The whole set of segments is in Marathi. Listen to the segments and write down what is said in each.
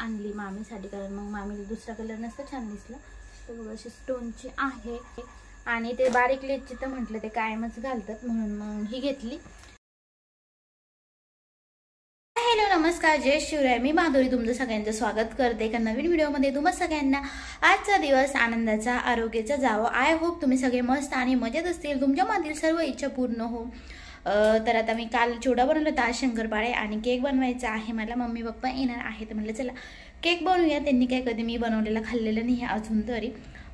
आणली मामीसाठी, कारण मग मामीला दुसरा कलर नसतं छान दिसला. तर बघा अशी स्टोनची आहे आणि ते बारीक लेसची तर म्हटलं ते कायमच घालतात म्हणून मग ही घेतली. हॅलो नमस्कार, जय शिवराय. मी माधुरी तुमचं सगळ्यांचं स्वागत करते एका नवीन व्हिडिओमध्ये. तुम्हा सगळ्यांना आजचा दिवस आनंदाचा आरोग्याचा जावो. आय होप तुम्ही सगळे मस्त आणि मजेत असतील, तुमच्यामधील सर्व इच्छा पूर्ण हो. तर आता मी काल चिवडा बनवला होता, आज शंकरपाळे आणि केक बनवायचा आहे मला. मम्मी पप्पा येणार आहे तर म्हटलं चला केक बनवूया. त्यांनी काय कधी मी बनवलेला खाल्लेलं नाही अजून तरी.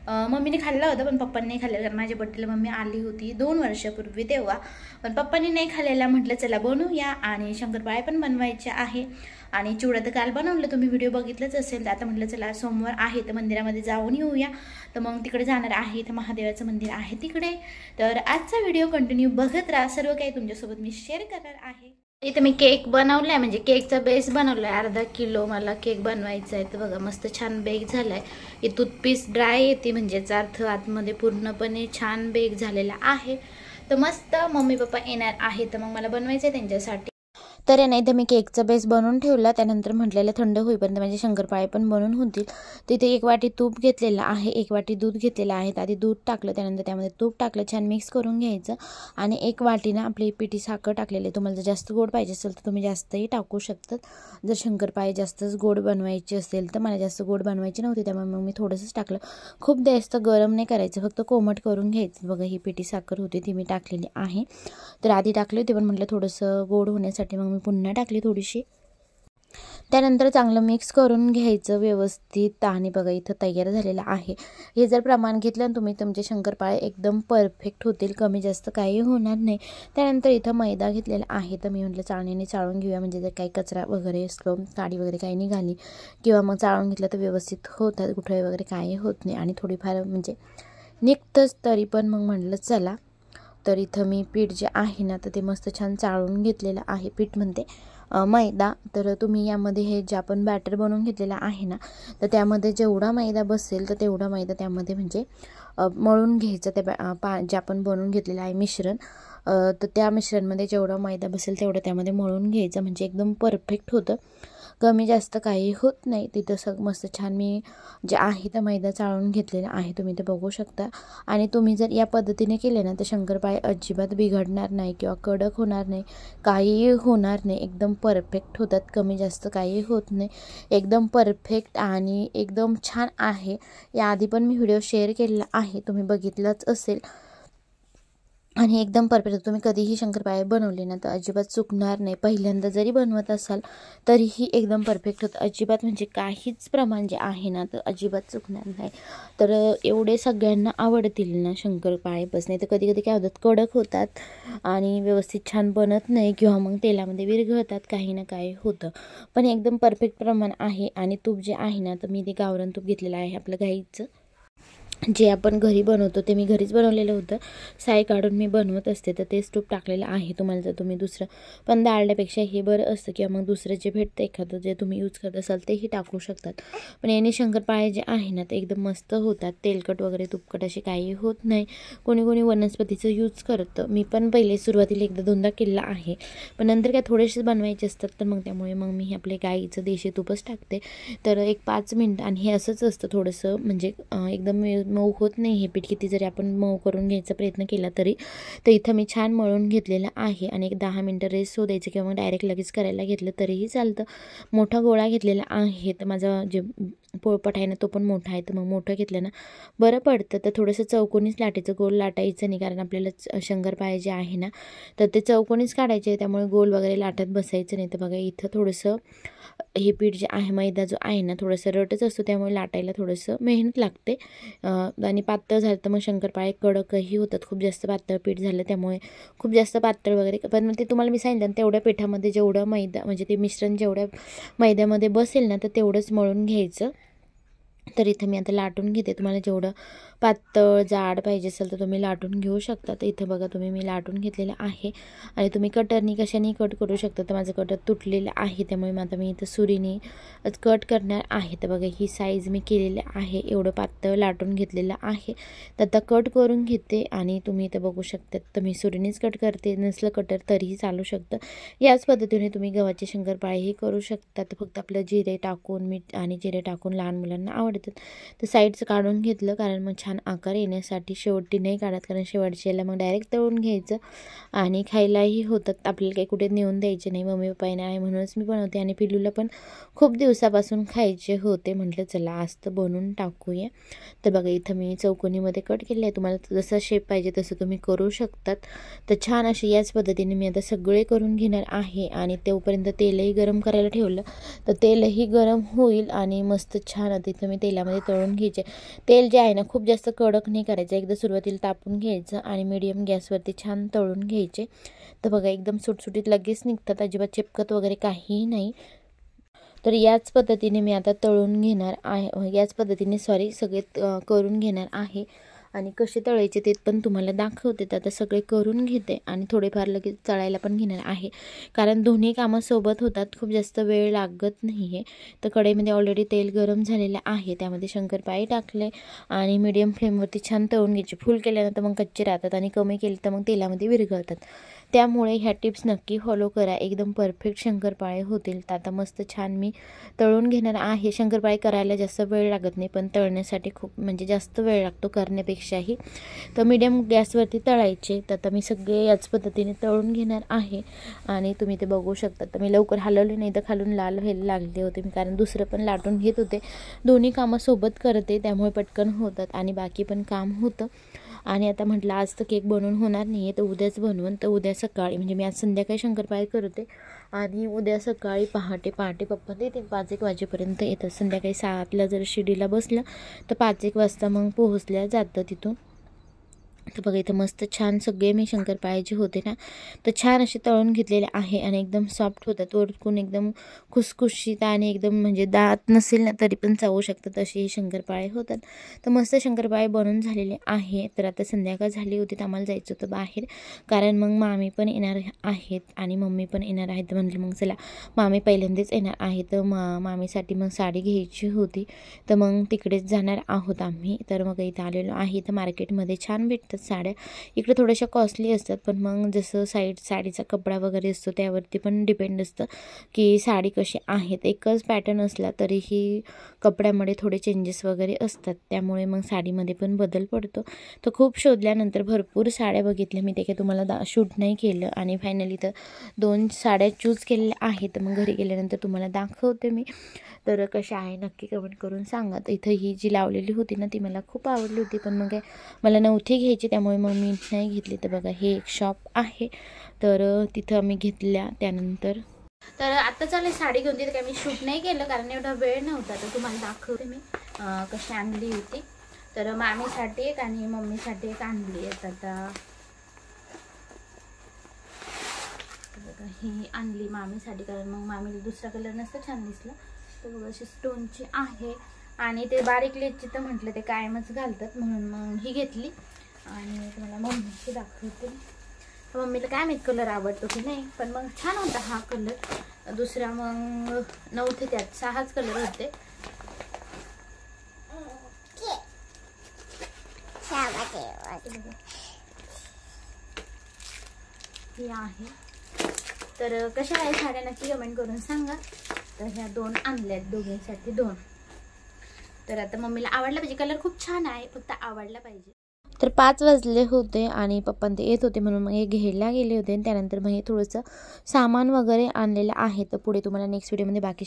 मम्मीने खाल्लं होतं पण पप्पांनी नाही खाल्लेलं, कारण माझ्या बड्डेला मम्मी आली होती 2 वर्षापूर्वी तेव्हा. पण पप्पांनी नाही खाल्लेला. म्हटलं चला बनवूया आणि शंकरपाळे पण बनवायचे आहे. आणि चिवडा तर काल बनवलं, तुम्ही व्हिडिओ बघितलंच असेल. तर आता म्हटलं चला सोमवार आहे तर मंदिरामध्ये जाऊन येऊया. तर मग तिकडे जाणार आहे, तर महादेवाचं मंदिर आहे तिकडे. तर आजचा व्हिडिओ कंटिन्यू बघत राहा, सर्व काही तुमच्यासोबत मी शेअर करणार आहे. इथे मी केक बनवलाय, म्हणजे केकचा बेस बनवलाय. अर्धा किलो मला केक बनवायचा आहे. तर बघा मस्त छान बेक झालाय. ही टूथपीस ड्राय येते, म्हणजेच अर्थ आतमध्ये पूर्णपणे छान बेक झालेला आहे. तर मस्त मम्मी पप्पा येणार आहे तर मग मला बनवायचं आहे त्यांच्यासाठी. तर नाही तर मी केकचा बेस बनवून ठेवला. त्यानंतर म्हटलेलं थंड होईपर्यंत म्हणजे शंकरपाळे पण बनवून होतील. तिथे 1 वाटी तूप घेतलेलं आहे, 1 वाटी दूध घेतलेलं आहे. आधी दूध टाकलं, त्यानंतर त्यामध्ये तूप टाकलं, छान मिक्स करून घ्यायचं. आणि 1 वाटीनं आपली पिठी साखर टाकलेली. तुम्हाला जर जास्त गोड पाहिजे असेल तर तुम्ही जास्तही टाकू शकतात. जर शंकरपाळे जास्तच गोड बनवायचे असेल तर, मला जास्त गोड बनवायची नव्हती त्यामुळे मग मी थोडंसंच टाकलं. खूप जास्त गरम नाही करायचं, फक्त कोमट करून घ्यायचं. बघा ही पिठी साखर होती ती मी टाकलेली आहे. तर आधी टाकली होती पण म्हटलं थोडंसं गोड होण्यासाठी मग मी पुन्हा टाकली थोडीशी. त्यानंतर चांगलं मिक्स करून घ्यायचं व्यवस्थित. आणि बघा इथं तयार झालेलं आहे. हे जर प्रमाण घेतलं तुम्ही, तुमचे शंकरपाळे एकदम परफेक्ट होतील, कमी जास्त काही होणार नाही. त्यानंतर इथं मैदा घेतलेला आहे. तर मी म्हटलं चाळणीने चाळून घेऊया, म्हणजे जर काही कचरा वगैरे असलो, काडी वगैरे काही निघाली किंवा मग चाळून घेतलं तर व्यवस्थित होतात, गुठळे वगैरे काही होत नाही आणि थोडीफार म्हणजे निघतंच तरी पण. मग म्हटलं चला. तर इथं मी पीठ जे आहे ना तर ते मस्त छान चाळून घेतलेलं आहे. पीठ म्हणते मैदा. तर तुम्ही यामध्ये हे जे आपण बॅटर बनवून घेतलेला आहे ना तर त्यामध्ये जेवढा मैदा बसेल तर तेवढा मैदा त्यामध्ये म्हणजे मळून घ्यायचं. त्या जे आपण बनवून घेतलेलं आहे मिश्रण, तर त्या मिश्रणमध्ये जेवढा मैदा बसेल तेवढं त्यामध्ये मळून घ्यायचं, म्हणजे एकदम परफेक्ट होतं, कमी जास्त काही होत नाही. तिथं मस्त छान मी जे आहे तर मैदा चाळून घेतलेला आहे, तुम्ही ते बघू शकता. आणि तुम्ही जर या पद्धतीने केले ना तर शंकरपाळे अजिबात बिघडणार नाही किंवा कडक होणार नाही, काहीही होणार नाही. एकदम परफेक्ट होतात, कमी जास्त काही होत नाही, एकदम परफेक्ट आणि एकदम छान आहे. याआधी पण मी व्हिडिओ शेअर केलेला आहे, तुम्ही बघितलंच असेल. आणि एकदम परफेक्ट. तुम्ही कधीही शंकरपाळे बनवले ना तर अजिबात चुकणार नाही. पहिल्यांदा जरी बनवत असाल तरीही एकदम परफेक्ट होतं, अजिबात म्हणजे काहीच प्रमाण जे आहे ना तर अजिबात चुकणार नाही. तर एवढे सगळ्यांना आवडतील ना शंकरपाळे. बस नाही तर कधी कधी काय होतात, कडक होतात आणि व्यवस्थित छान बनत नाही किंवा मग तेलामध्ये विरघळतात, काही ना काही होतं. पण एकदम परफेक्ट प्रमाण आहे. आणि तूप जे आहे ना तर मी ते गावरान तूप घेतलेलं आहे आपलं गाईचं, जे आपण घरी बनवतो ते मी घरीच बनवलेलं होतं. साय काढून मी बनवत असते तर तेच तूप टाकलेलं आहे. तुम्हाला जर तुम्ही दुसरं पण डाळण्यापेक्षा हे बरं असतं, किंवा मग दुसरं जे भेटतं एखादं जे तुम्ही यूज करत असाल तेही टाकू शकतात. पण याने शंकरपाळे जे आहे ना ते एकदम मस्त होतात, तेलकट वगैरे तुपकट असे काही होत नाही. कोणी कोणी वनस्पतीचं यूज करतं, मी पण पहिले सुरुवातीला 1-2दा केलेला आहे, पण नंतर काय थोडेसेच बनवायचे असतात तर मग त्यामुळे मग मी आपले गाईचं देशी तुपच टाकते. तर 1-5 मिनटं. आणि हे असंच असतं थोडंसं, म्हणजे एकदम मऊ होत नाही हे पीठ, किती जरी आपण मऊ करून घ्यायचा प्रयत्न केला तरी. तर इथं मी छान मळून घेतलेलं आहे आणि 10 मिनटं रेस्ट होऊ द्यायचं किंवा मग डायरेक्ट लगेच करायला घेतलं तरीही चालतं. मोठा गोळा घेतलेला आहे, तर माझा जे पोळपाट आहे ना तो पण मोठा आहे, तर मग मोठं घेतलं ना बरं पडतं. तर थोडंसं चौकोनीच लाटायचं, गोल लाटायचं नाही, कारण आपल्याला शंकरपाळे जे आहे ना तर ते चौकोनीच काढायचे, त्यामुळे गोल वगैरे लाटत बसायचं नाही. तर बघा इथं थोडंसं हे पीठ जे आहे, मैदा जो आहे ना थोडंसं रटच असतो, त्यामुळे लाटायला थोडंसं मेहनत लागते. आणि पातळ झालं तर मग शंकरपाळे कडकही होतात. खूप जास्त पातळ पीठ झालं त्यामुळे खूप जास्त पातळ वगैरे, पण ते तुम्हाला मी सांगितलं तेवढ्या पिठामध्ये जेवढं मैदा म्हणजे ते मिश्रण जेवढ्या मैद्यामध्ये बसेल ना तर तेवढंच मळून घ्यायचं. तर इथं मी आता लाटून घेते। तुम्हाला जेवढं पातळ जाड पाहिजे असेल तर तुम्ही लाटून घेऊ शकता। तर इथं बघा तुम्ही मी लाटून घेतलेलं आहे आणि तुम्ही कटरनी कशाने कट करू शकता। तर माझं कटर तुटलेलं आहे त्यामुळे आता मी इथं सुरीने कट करणार आहे। तर बघा ही साईज मी केलेली आहे, एवढं पातळ लाटून घेतलेलं आहे। तर आता कट करून घेते आणि तुम्ही इथं बघू शकता तर मी सुरीनेच कट करते, नसलं कटर तरीही चालू शकतं। याच पद्धतीने तुम्ही गव्हाचे शंकरपाळेही करू शकता। तर फक्त आपलं जिरे टाकून मीठ आणि जिरे टाकून लहान मुलांना आवडतात तर साईडचं काढून घेतलं, कारण मग छान आकार येण्यासाठी। शेवटी नाही काढत कारण शेवटच्याला मग डायरेक्ट तळून घ्यायचं आणि खायलाही होतात, आपल्याला काही कुठे नेऊन द्यायचे नाही। मम्मी पप्पाने आहे म्हणूनच मी बनवते आणि पिल्लूला पण खूप दिवसापासून खायचे होते, म्हटलं चला आज तर बनवून टाकूया। तर बघा इथं मी चौकोनीमध्ये कट केले आहे, तुम्हाला जसा शेप पाहिजे तसं तुम्ही करू शकतात। तर छान अशी याच पद्धतीने मी आता सगळे करून घेणार आहे आणि तोपर्यंत तेलही गरम करायला ठेवलं। तर तेलही गरम होईल आणि मस्त छान आता इथं मी तेलामध्ये तळून घ्यायचे। तेल जे आहे ना खूप जास्त कडक नाही करायचं, एकदा सुरुवातीला तापून घ्यायचं आणि मीडियम गॅसवरती छान तळून घ्यायचे। तर बघा एकदम सुटसुटीत लगेच निघतात, अजिबात चिपकत वगैरे काहीही नाही। तर याच पद्धतीने मी आता तळून घेणार आहे, याच पद्धतीने सगळे करून घेणार आहे आणि कसे तळायचे ते पण तुम्हाला दाखवते। तर आता सगळे करून घेते आणि थोडेफार लगेच तळायला पण घेणार आहे, कारण दोन्ही कामं सोबत होतात, खूप जास्त वेळ लागत नाही आहे। तर कढईमध्ये ऑलरेडी तेल गरम झालेलं आहे, त्यामध्ये शंकरपाळी टाकले आणि मीडियम फ्लेमवरती छान तळून घ्यायचे। फुल केल्यानंतर मग कच्चे राहतात आणि कमी केले तर मग तेलामध्ये विरघळतात। त्यामुळे ह्या टिप्स नक्की फॉलो करा, एकदम परफेक्ट शंकरपाळे होतील। तर आता मस्त छान मी तळून घेणार आहे। शंकरपाळे करायला जास्त वेळ लागत नाही, पण तळण्यासाठी खूप म्हणजे जास्त वेळ लागतो करण्यापेक्षाही। तर मीडियम गॅसवरती तळायचे। तर आता मी सगळे याच पद्धतीने तळून घेणार आहे आणि तुम्ही ते बघू शकता। तर मी लवकर हलवले नाही तर खालून लाल व्हायला लागले होते मी, कारण दुसरं पण लाटून घेत होते, दोन्ही कामं सोबत करते त्यामुळे पटकन होतात आणि बाकी पण काम होतं। आणि आता म्हटलं आज तर केक बनवून होणार नाही आहे तर उद्याच बनवून, तर उद्या सकाळी म्हणजे मी आज संध्याकाळी शंकरपाळे करते आणि उद्या सकाळी पहाटे पप्पा येतील 5-1 वाजेपर्यंत येतात। संध्याकाळी 7ला जर शिर्डीला बसलं तर 5-1 वाजता मग पोहोचल्या जातं तिथून। तर बघा इथं मस्त छान सगळे मी शंकरपाळे जे होते ना तर छान असे तळून घेतलेले आहे आणि एकदम सॉफ्ट होतात, वरतून एकदम खुसखुशीत आणि एकदम म्हणजे दात नसेल ना तरी पण चावू शकतात असे हे शंकरपाळे होतात। तर मस्त शंकरपाळे बनवून झालेले आहे। तर आता संध्याकाळ झाली होती तर आम्हाला जायचं होतं बाहेर, कारण मग मामी पण येणार आहेत आणि मम्मी पण येणार आहेत। म्हटलं मग चला मामी पहिल्यांदाच येणार आहे तर मामीसाठी मग साडी घ्यायची होती, तर मग तिकडेच जाणार आहोत आम्ही। तर मग इथं आलेलो आहे, तर मार्केटमध्ये छान भेटतात साड्या, इकडे थोड्याशा कॉस्टली असतात, पण मग जसं साडीचा कपडा वगैरे असतो त्यावरती पण डिपेंड असतं की साडी कशी आहेत। एकच पॅटर्न असला तरीही कपड्यामध्ये थोडे चेंजेस वगैरे असतात, त्यामुळे मग साडीमध्ये पण बदल पडतो। तर खूप शोधल्यानंतर भरपूर साड्या बघितल्या मी, ते काही तुम्हाला शूट नाही केलं आणि फायनली तर 2 साड्या चूज केलेल्या आहेत। तर मग घरी गेल्यानंतर तुम्हाला दाखवते मी, तर कशा आहे नक्की कमेंट करून सांगा। तर इथं ही जी लावलेली होती ना ती मला खूप आवडली होती, पण मग मला नव्हती घ्यायची त्यामुळे मग मी नाही घेतली। तर बघा हे एक शॉप आहे, तर तिथं मी घेतल्या त्यानंतर। तर आता चालेल साडी घेऊन, तिथे काय मी शूट नाही केलं कारण एवढा वेळ नव्हता। तर तुम्हाला दाखवते मी कशी आणली होती। तर मामीसाठी एक आणि मम्मीसाठी एक आणली आहे। आता बघा ही आणली मामीसाठी, कारण मग मामीला दुसरा कलर नसतं छान दिसला। तर बघा अशी स्टोनची आहे आणि ते बारीक लेसची तर म्हटलं ते कायमच घालतात म्हणून मग ही घेतली। आणि तुम्हाला मम्मीची दाखवते, मम्मीला काय माहीत कलर आवडतो की नाही, पण मग छान होता हा कलर। दुसरा मग नव्हते, त्यात 6च कलर होते। ही आहे, तर कशा आहे साड्या नक्की कमेंट करून सांगा। तर ह्या 2 आणल्यात, दोघींसाठी 2। तर आता मम्मीला आवडला पाहिजे, कलर खूप छान आहे, फक्त आवडला पाहिजे। तर 5 वाजले होते आणि पप्पा ते येत होते म्हणून मग हे घ्यायला गेले होते आणि त्यानंतर मग हे थोडंसं सामान वगैरे आणलेलं आहे। तर पुढे तुम्हाला नेक्स्ट व्हिडिओमध्ये बाकी